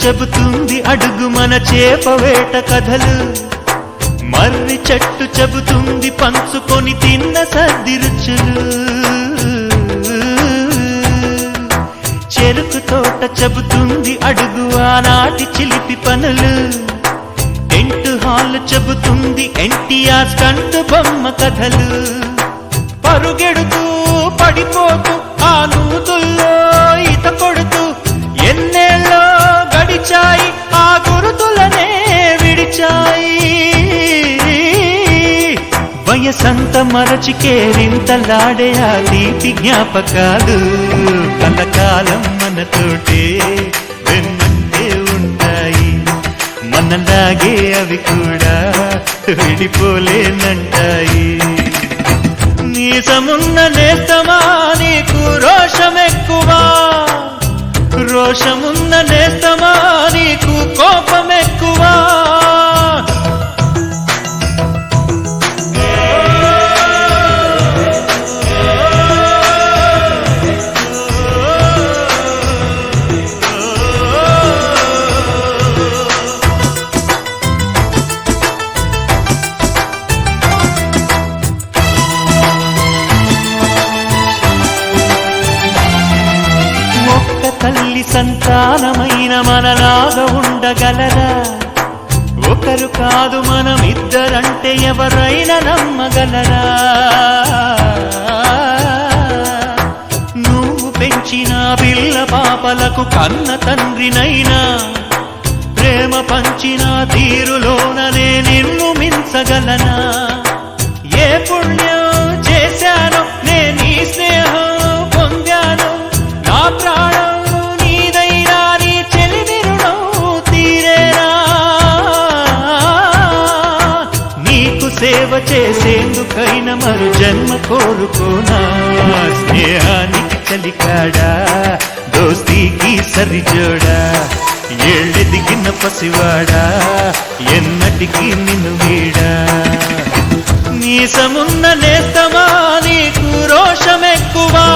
చెబుతుంది అడుగు మన చేపవేట కథలు, మర్రి చెట్టు చెబుతుంది పంచుకొని తిన్న సద్ది రుచులు, చెరుకు తోట చెబుతుంది అడుగు ఆనాటి చిలిపి పనులు, టెంట్ హాల్ చెబుతుంది ఎన్టీఆర్ స్టంట్ బొమ్మ కథలు, పరుగెడుతూ పడిపోతూ ఆ నూతుల్లో ఈత కొడుతూ ఎన్నేళ్ళో గడిచాయి ఆ గురుతులనే విడిచాయి. వయసంత మరచి కేరింతలాడే ఆ తీపి జ్ఞాపకాలు కలకాలం మనతోటే వెన్నంటే ఉంటాయి, మనలాగే అవి కూడా విడిపోలేనంటాయి. నీసమున్న నేస్తమా నీకు రోషమెక్కువా, రోషమున్న నేస్తమా నీకు కోపమెక్కువా. తల్లి సంతానమైన మనలాగా ఉండగలరా, ఒకరు కాదు మనమిద్దరంటే ఎవరైనా నమ్మగలరా. నువ్వు పెంచిన పిల్ల పాపలకు కన్న తండ్రినైనా, ప్రేమ పంచిన తీరులోననే నిన్ను మించగలనా. ఏ పుణ్యం చేశానో నేను ఈ స్నేహం పొందాను, నా ప్రాణం సేవ చేసేందుకైనా మరు జన్మ కోరుకోనా. స్నేహానికి చలికాడా దోస్తీకి సరిజోడా, ఏళ్ళెదిగిన పసివాడా ఎన్నటికీ నిన్ను వీడా. నీసమున్న నేస్తమా నీకు రోషమెక్కువా,